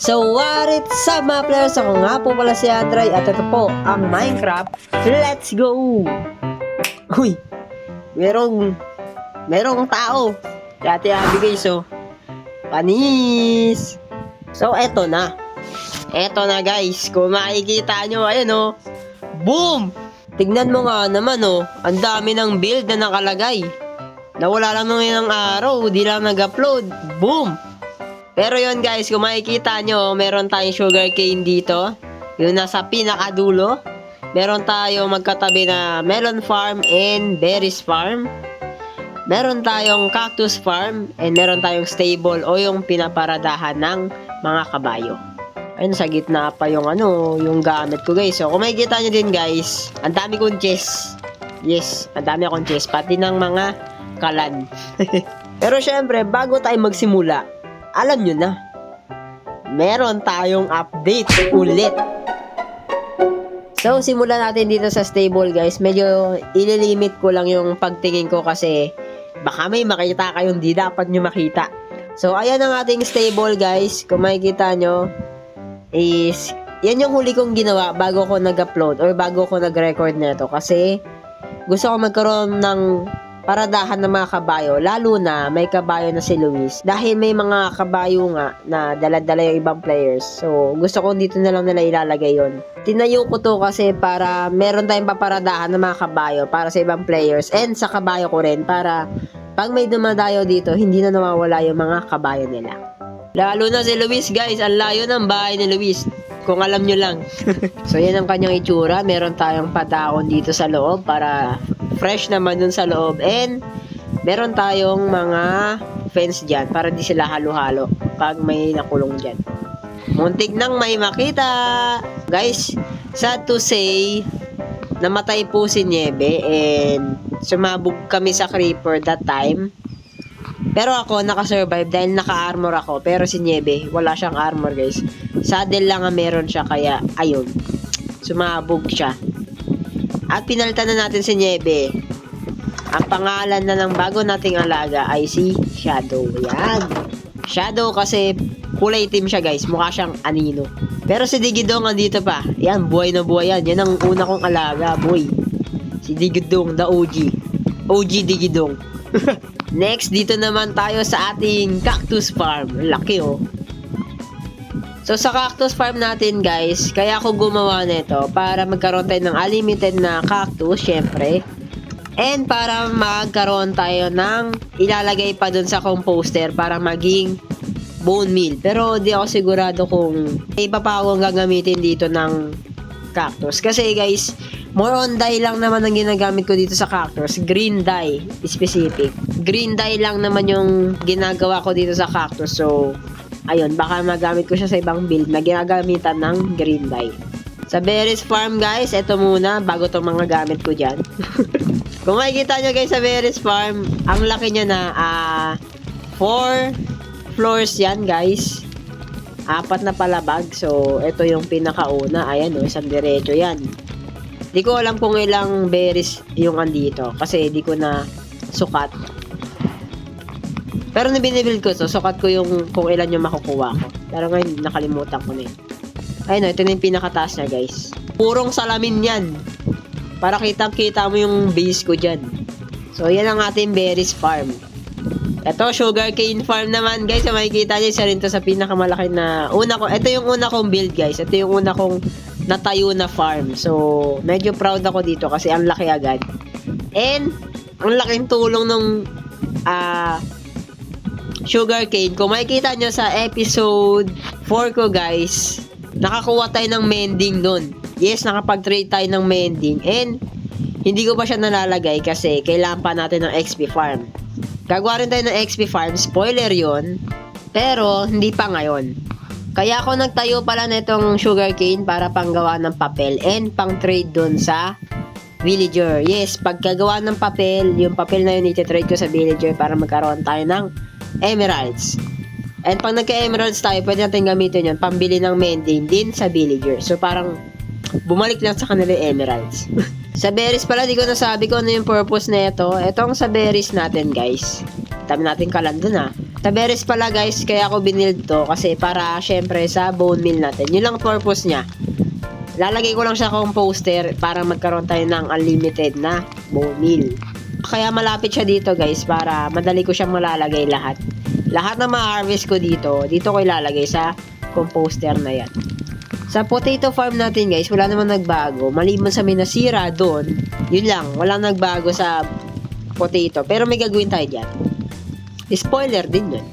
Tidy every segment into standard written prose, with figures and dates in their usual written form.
So what it's up mga players, ako nga po pala si Andray at ito po ang Minecraft. Let's go! Uy, merong tao. Dati abigay so panis. So eto na guys, kung makikita nyo, ayun o, boom! Tignan mo nga naman o, ang dami ng build na nakalagay. Nawala lang nung ilang araw, di lang nag-upload. Boom! Pero yon guys, kung makikita nyo, meron tayong sugarcane dito. Yung nasa pinakadulo. Meron tayong magkatabi na melon farm and berries farm. Meron tayong cactus farm. And meron tayong stable o yung pinaparadahan ng mga kabayo. Ayun, sa gitna pa yung yung gamit ko guys. So kung makikita nyo din guys, ang dami kong chest. Yes, ang dami akong chest. Pati ng mga kalan. Pero syempre, bago tayo magsimula, alam nyo na, meron tayong update ulit. So, simulan natin dito sa stable guys. Medyo ililimit ko lang yung pagtingin ko kasi baka may makita kayong di dapat nyo makita. So, ayan ang ating stable guys. Kung makikita nyo, is yan yung huli kong ginawa bago ko nag-upload or bago ko nag-record nito. Kasi gusto ko magkaroon ng paradahan ng mga kabayo, lalo na may kabayo na si Luis. Dahil may mga kabayo nga na dala-dala yung ibang players. So, gusto ko dito na lang nila ilalagay yon. Tinayo ko to kasi para meron tayong paparadahan ng mga kabayo para sa ibang players and sa kabayo ko rin para pag may dumadayo dito, hindi na nawawala yung mga kabayo nila. Lalo na si Luis guys, ang layo ng bahay ni Luis. Kung alam nyo lang. So, yan ang kanyang itsura. Meron tayong padaon dito sa loob para fresh naman dun sa loob. And, meron tayong mga fence dyan para di sila halo-halo pag may nakulong dyan. Muntik nang may makita. Guys, sad to say, namatay po si Niebe and sumabog kami sa creeper that time. Pero ako, nakasurvive dahil naka-armor ako. Pero si Niebe, wala siyang armor guys. Saddle lang ang meron siya, kaya ayun, sumabog siya. At pinalitan na natin si Niebe. Ang pangalan na ng bago nating alaga ay si Shadow. Yan. Shadow kasi kulay itim siya guys. Mukha siyang anino. Pero si Digidong andito pa. Yan, buhay na buhay yan. Yan ang una kong alaga, boy. Si Digidong, the OG. OG Digidong. Next, dito naman tayo sa ating cactus farm. Laki oh. So, sa cactus farm natin guys, kaya ako gumawa nito para magkaroon tayo ng unlimited na cactus, syempre. And para magkaroon tayo ng ilalagay pa dun sa composter para maging bone meal. Pero di ako sigurado kung iba pa akong gagamitin dito ng cactus. Kasi guys, more on dye lang naman ang ginagamit ko dito sa cactus. Green dye, specific. Green dye lang naman yung ginagawa ko dito sa cactus. So, ayun, baka magamit ko siya sa ibang build na ginagamitan ng green dye. Sa berries farm guys, ito muna, bago itong mga gamit ko dyan. Kung makikita nyo guys sa berries farm, ang laki niya na 4 floors yan guys. 4 na palabag. So, ito yung pinakauna. Ayan o, isang diretso yan. Di ko alam kung ilang berries yung andito. Kasi di ko na sukat. Pero nabinibuild ko to, sukat ko yung kung ilan yung makukuha ko. Pero ngayon, nakalimutan ko na yun. Ayun o, ito na yung pinakataas niya guys. Purong salamin yan. Para kitang-kita mo yung base ko dyan. So, yan ang ating berries farm. Ito, sugarcane farm naman guys. So, makikita nyo, isa rin to sa pinakamalaki na ito yung una kong build guys. Ito yung una kong natayo na farm. So, medyo proud ako dito kasi ang laki agad. And, ang laking tulong ng sugarcane. Kung makikita nyo sa episode 4 ko guys, nakakuha tayo ng mending nun. Yes, nakapag-trade tayo ng mending. And, hindi ko pa siya nalalagay kasi kailangan pa natin ng XP farm. Gagawa rin tayo ng XP farm. Spoiler yon, pero hindi pa ngayon. Kaya ako nagtayo pala na itong sugarcane para panggawa ng papel and pang-trade dun sa villager. Yes, pagkagawa ng papel, yung papel na yun iti-trade ko sa villager para magkaroon tayo ng emeralds. And pag nagka-emeralds tayo, pwede natin gamitin yun, pambili ng mending din sa villager. So parang bumalik lang sa kanila yung emeralds. Sa berries pala, di ko nasabi kung ano yung purpose na ito. Itong sa berries natin guys, dami natin kalan dun Sa berries pala guys, kaya ako binild to kasi para syempre sa bone meal natin. Yun lang purpose niya. Lalagay ko lang siya composter para magkaroon tayo ng unlimited na bone meal. Kaya malapit siya dito guys para madali ko siyang malalagay lahat. Lahat na ma-harvest ko dito ko ilalagay sa composter na yan. Sa potato farm natin guys, wala naman nagbago. Maliban sa may nasira doon, yun lang, wala nagbago sa potato. Pero may gagawin tayo dyan. Spoiler din yun.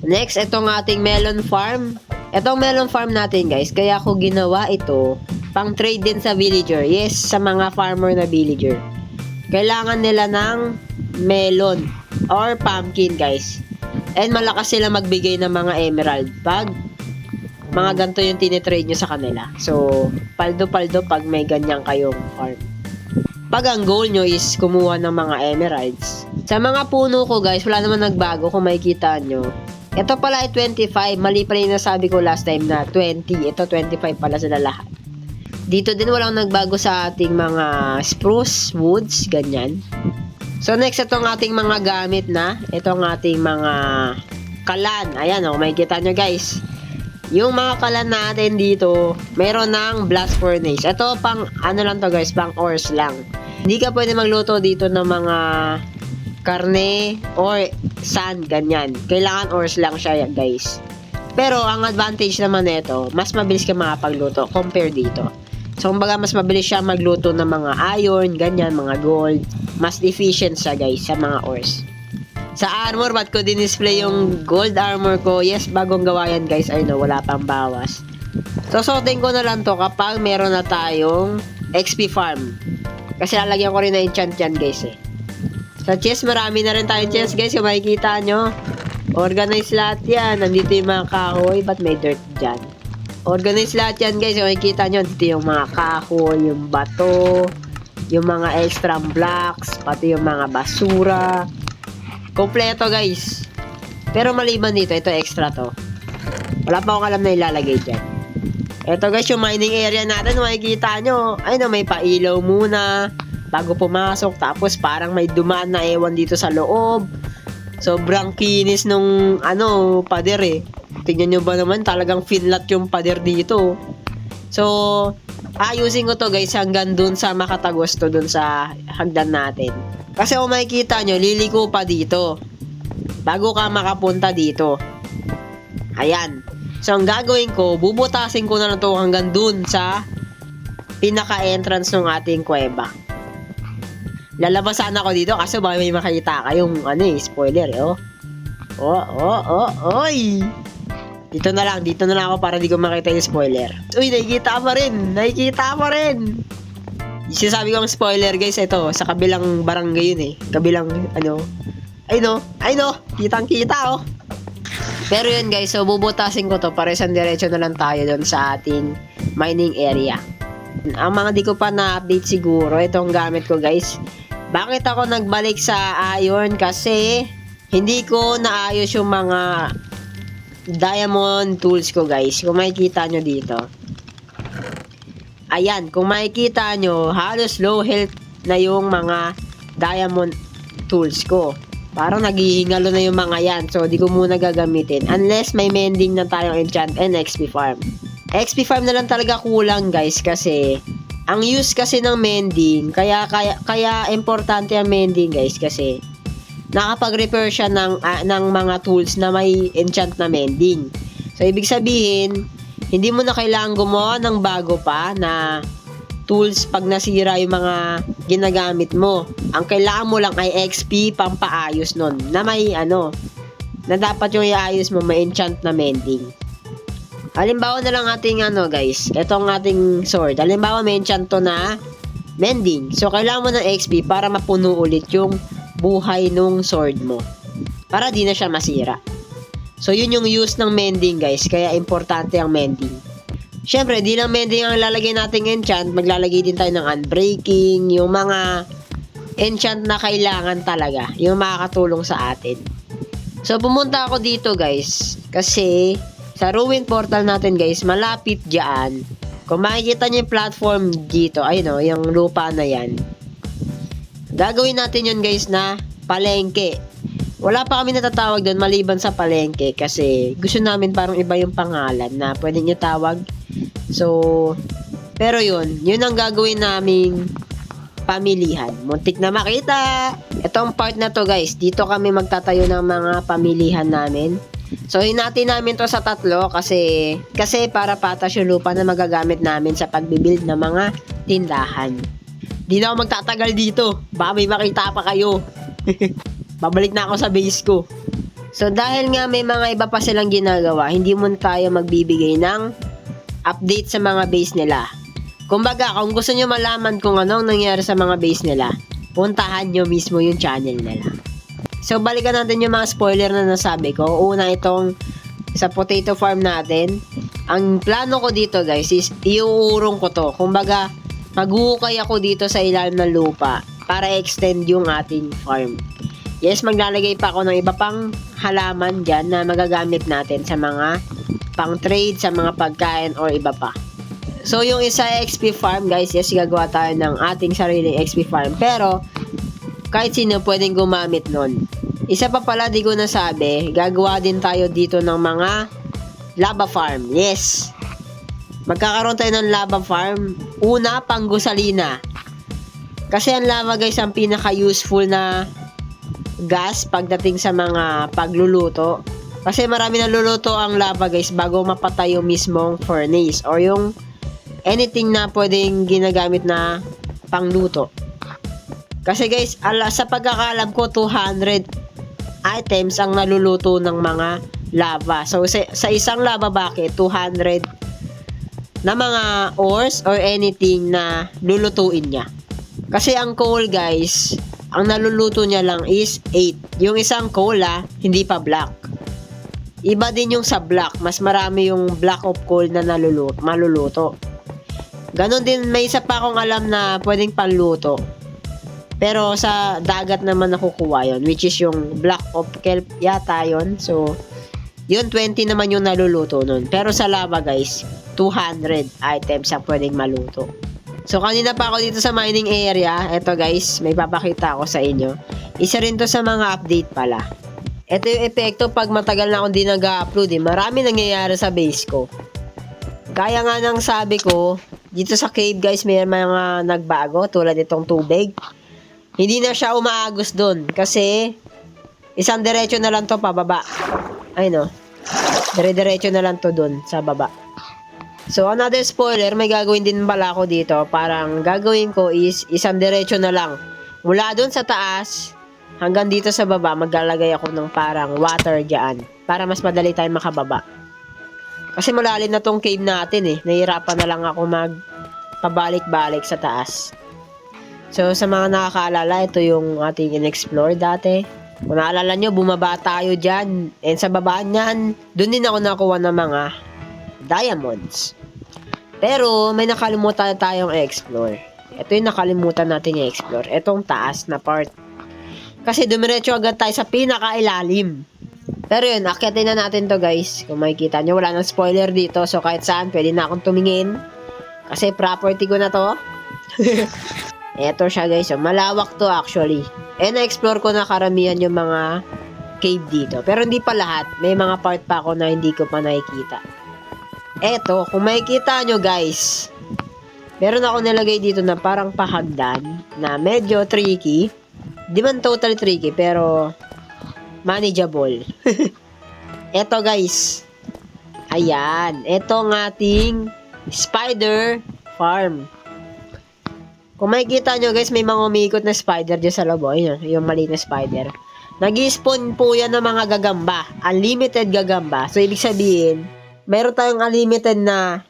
Next, itong ating melon farm. Itong melon farm natin guys, kaya ako ginawa ito pang trade din sa villager. Yes, sa mga farmer na villager. Kailangan nila ng melon or pumpkin guys. And malakas sila magbigay ng mga emerald pag mga ganito yung tinitrade nyo sa kanila. So, paldo-paldo pag may ganyan kayong farm. Pag ang goal nyo is kumuha ng mga emeralds. Sa mga puno ko guys, wala naman nagbago kung makikita nyo. Ito pala ay 25. Mali pala yung nasabi ko last time na 20. Ito 25 pala sila lahat. Dito din walang nagbago sa ating mga spruce, woods, ganyan. So next, itong ating mga gamit na. Itong ating mga kalan. Ayan o, makikita nyo guys. Yung mga kalan natin dito, meron ng blast furnace. Ito pang, ano lang to guys, pang ores lang. Hindi ka pwede magluto dito ng mga karne or sand, ganyan. Kailangan ores lang siya guys. Pero ang advantage naman nito, mas mabilis ka makapagluto compare dito. So kumbaga mas mabilis siya magluto ng mga iron, ganyan, mga gold. Mas efficient siya guys sa mga ores. Sa armor, ba't ko din-display yung gold armor ko? Yes, bagong gawa yan guys. I know, wala pang bawas. So, sorting ko na lang to kapag meron na tayong XP farm. Kasi lalagyan ko rin na enchant yan guys eh. Sa chest, marami na rin tayong chest guys. Kung makikita nyo, organize lahat yan. Nandito yung mga kahoy. Ba't may dirt dyan? Organize lahat yan guys. Kung makikita nyo, dito yung mga kahoy, yung bato, yung mga extra blocks, pati yung mga basura. Kompleto guys. Pero maliban dito, ito extra to. Wala pa akong alam na ilalagay dyan. Ito guys, yung mining area natin, makikita nyo. Ay no, may pailaw muna bago pumasok. Tapos parang may dumaan na ewan dito sa loob. Sobrang kinis nung pader eh. Tingnan nyo ba naman, talagang finlat yung pader dito. So, ayusin ko to guys hanggang dun sa makatagos to dun sa hagdan natin. Kasi kung makikita nyo, liliko pa dito. Bago ka makapunta dito. Ayan. So, ang gagawin ko, bubutasin ko na lang to hanggang dun sa pinaka-entrance ng ating kuweba. Lalabasan ako dito kasi baka may makita kayong spoiler eh. Oy! Dito na lang ako para di ko makita yung spoiler. Uy, nakikita pa rin. Sinasabi ko ang spoiler guys, ito, sa kabilang barangay yun eh. Kabilang, ay no, kitang-kita oh. Pero yun guys, so bubutasin ko to para isang diretso na lang tayo doon sa ating mining area. Ang mga di ko pa na-update siguro, itong gamit ko guys. Bakit ako nagbalik sa iron? Kasi, hindi ko naayos yung mga diamond tools ko guys. Kung makikita nyo dito. Ayan, kung makikita nyo, halos low health na yung mga diamond tools ko. Parang naghihingalo na yung mga yan. So, di ko muna gagamitin. Unless may mending na tayong enchant and XP farm. XP farm na lang talaga kulang guys kasi ang use kasi ng mending, kaya importante ang mending guys kasi nakapag-repair siya ng mga tools na may enchant na mending. So, ibig sabihin, hindi mo na kailangan gumawa ng bago pa na tools pag nasira yung mga ginagamit mo. Ang kailangan mo lang ay XP pampaayos nun. Na may na dapat yung iayos mo may enchant na mending. Halimbawa na lang ating guys, itong ating sword. Halimbawa may enchant to na mending. So kailangan mo ng XP para mapuno ulit yung buhay nung sword mo. Para di na siya masira. So, yun yung use ng mending, guys. Kaya, importante ang mending. Siyempre, di lang mending ang lalagay nating enchant. Maglalagay din tayo ng unbreaking. Yung mga enchant na kailangan talaga. Yung makakatulong sa atin. So, pumunta ako dito, guys. Kasi, sa ruin portal natin, guys, malapit dyan. Kung makikita nyo yung platform dito, ayun yung lupa na yan. Gagawin natin yun, guys, na palengke. Wala pa kami natatawag doon maliban sa palengke kasi gusto namin parang iba yung pangalan na pwede nyo tawag. So, pero yun ang gagawin naming pamilihan. Muntik na makita. Itong part na to guys, dito kami magtatayo ng mga pamilihan namin. So, hinati namin to sa 3 kasi para patas yung lupa na magagamit namin sa pagbibuild ng mga tindahan. Di na ako magtatagal dito. Baka may makita pa kayo. Babalik na ako sa base ko. So, dahil nga may mga iba pa silang ginagawa, hindi mo tayo magbibigay ng update sa mga base nila. Kumbaga, kung gusto nyo malaman kung anong nangyari sa mga base nila, puntahan nyo mismo yung channel nila. So, balikan natin yung mga spoiler na nasabi ko. Una, itong sa potato farm natin. Ang plano ko dito, guys, is iuurong ko to. Kumbaga, maghuhukay ako dito sa ilalim ng lupa para extend yung ating farm. Yes, maglalagay pa ako ng iba pang halaman dyan na magagamit natin sa mga pang-trade, sa mga pagkain, or iba pa. So, yung isa XP farm, guys, yes, gagawa tayo ng ating sariling XP farm. Pero, kahit sino pwedeng gumamit nun. Isa pa pala, di ko nasabi, gagawa din tayo dito ng mga lava farm. Yes! Magkakaroon tayo ng lava farm. Una, panggusalina. Kasi ang lava, guys, ang pinaka-useful na gas pagdating sa mga pagluluto. Kasi marami naluluto ang lava, guys, bago mapatay yung mismong furnace or yung anything na pwedeng ginagamit na pangluto. Kasi, guys, sa pagkakalam ko, 200 items ang naluluto ng mga lava. So, sa isang lava bucket, 200 na mga ores or anything na lulutuin niya. Kasi ang coal, guys, ang naluluto niya lang is 8. Yung isang coal, hindi pa black. Iba din yung sa black. Mas marami yung black of coal na maluluto. Ganon din, may isa pa akong alam na pwedeng panluto. Pero sa dagat naman nakukuha yun, which is yung black of kelp yata yun. So, yun 20 naman yung naluluto nun. Pero sa lava, guys, 200 items ang pwedeng maluto. So, kanina pa ako dito sa mining area. Ito, guys, may papakita ako sa inyo. Isa rin to sa mga update pala. Ito yung epekto pag matagal na akong di nag-upload. Marami nangyayari sa base ko. Kaya nga nang sabi ko, dito sa cave, guys, may mga nagbago tulad itong tubig. Hindi na siya umaagos doon kasi isang diretso na lang to pababa. Ay no. Dire-diretso na lang to doon sa baba. So, another spoiler, may gagawin din pala ako dito. Parang gagawin ko is isang diretso na lang. Mula doon sa taas, hanggang dito sa baba, maglalagay ako ng parang water dyan. Para mas madali tayong makababa. Kasi malalim na tong cave natin eh. Nahihirapan na lang ako pabalik-balik sa taas. So, sa mga nakakaalala, ito yung ating in-explore dati. Kung naalala nyo, bumaba tayo dyan. And sa baba niyan, doon din ako nakuha ng mga diamonds. Pero, may nakalimutan tayong i-explore. Ito yung nakalimutan natin i-explore. Itong taas na part. Kasi dumiretso agad tayo sa pinakailalim. Pero yun, akyatin na natin to guys. Kung makikita nyo, wala nang spoiler dito. So, kahit saan, pwede na akong tumingin. Kasi property ko na to. Eto siya guys. So, malawak to actually. Na-explore ko na karamihan yung mga cave dito. Pero hindi pa lahat. May mga part pa ako na hindi ko pa nakikita. Eto, kung makikita nyo guys, meron ako nilagay dito na parang pahagdan na medyo tricky. Di man totally tricky, pero manageable. Eto guys. Ayan. Eto ng ating spider farm. Kung makikita nyo guys, may mga umikot na spider dyan sa loob. Ayun, yung mali na spider. Nag-spawn po yan ng mga gagamba. Unlimited gagamba. So, ibig sabihin, meron tayong unlimited na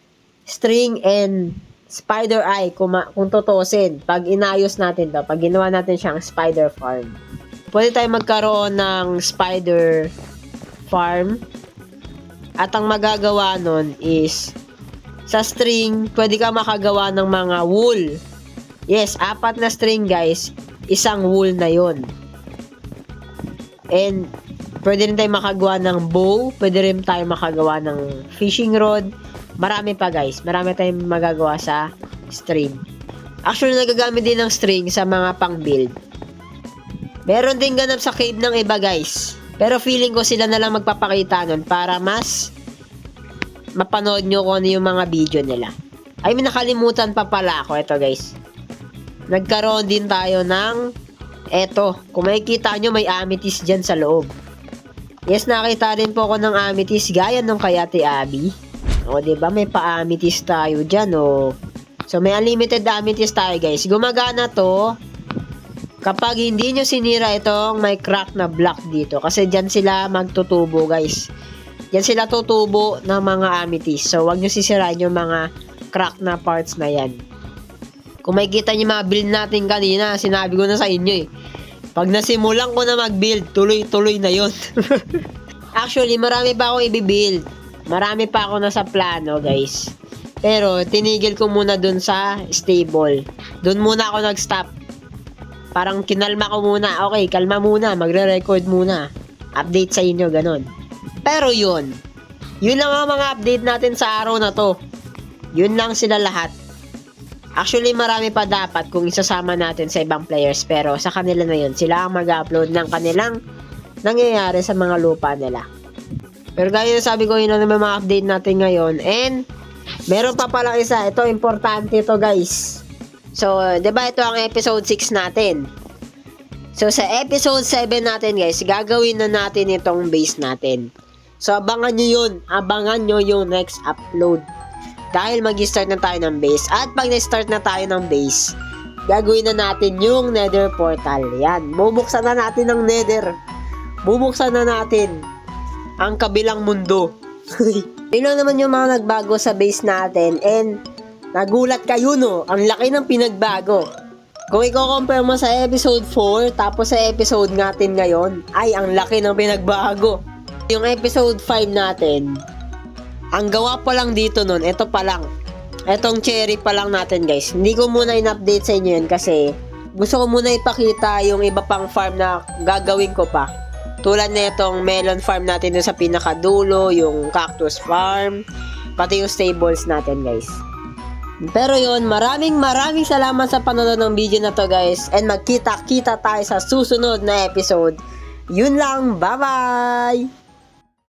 string and spider eye kung tutusin. Pag inayos natin to, pag ginawa natin siyang spider farm. Pwede tayong magkaroon ng spider farm. At ang magagawa nun is, sa string, pwede ka makagawa ng mga wool. Yes, 4 na string guys, isang wool na yon. And, pwede rin tayo makagawa ng bow, pwede rin tayo makagawa ng fishing rod. Marami pa guys, marami tayong magagawa sa string. Actually, nagagamit din ng string sa mga pang-build. Meron din ganap sa cave ng iba guys. Pero feeling ko sila na lang magpapakita nun para mas mapanood nyo kung ano yung mga video nila. Ay, may nakalimutan pa pala ako. Ito guys. Nagkaroon din tayo ng eto. Kung makikita nyo, may amethyst dyan sa loob. Yes, nakita rin po ako ng amethyst gaya nung kay Ate Abby. O, diba? May pa-amethyst tayo dyan, o. So, may unlimited amethyst tayo guys. Gumagana to kapag hindi nyo sinira itong may crack na block dito. Kasi dyan sila magtutubo guys. Dyan sila tutubo ng mga amethyst. So, wag nyo sisirain yung mga crack na parts na yan. Kung makikita nyo mga build natin kanina, sinabi ko na sa inyo eh. Pag nasimulan ko na mag-build, tuloy-tuloy na yon. Actually, marami pa akong i-build. Marami pa ako nasa plano guys. Pero, tinigil ko muna dun sa stable. Dun muna ako nag-stop. Parang kinalma ko muna. Okay, kalma muna. Magre-record muna. Update sa inyo, ganun. Pero yun. Yun lang ang mga update natin sa araw na to. Yun lang sila lahat. Actually, marami pa dapat kung isasama natin sa ibang players. Pero sa kanila na yun. Sila ang mag-upload ng kanilang nangyayari sa mga lupa nila. Pero gaya na sabi ko, yun lang naman mga update natin ngayon. And, meron pa palang isa. Ito, importante to guys. So, diba ito ang episode 6 natin. So, sa episode 7 natin guys, gagawin na natin itong base natin. So, abangan nyo yun. Abangan nyo yung next upload. Dahil mag-start na tayo ng base. At pag na-start na tayo ng base, gagawin na natin yung nether portal. Yan. Bubuksan na natin ang nether. Bubuksan na natin ang kabilang mundo. Yun lang naman yung mga nagbago sa base natin. And, nagulat kayo no. Ang laki ng pinagbago. Kung i-compare mo sa episode 4, tapos sa episode natin ngayon, ay ang laki ng pinagbago. Yung episode 5 natin, ang gawa pa lang dito nun, ito pa lang. Etong cherry pa lang natin guys. Hindi ko muna in-update sa inyo yun kasi gusto ko muna ipakita yung iba pang farm na gagawin ko pa. Tulad na itong melon farm natin dun sa pinakadulo, yung cactus farm, pati yung stables natin guys. Pero yun, maraming salamat sa panonood ng video na to guys. And magkita-kita tayo sa susunod na episode. Yun lang, bye-bye!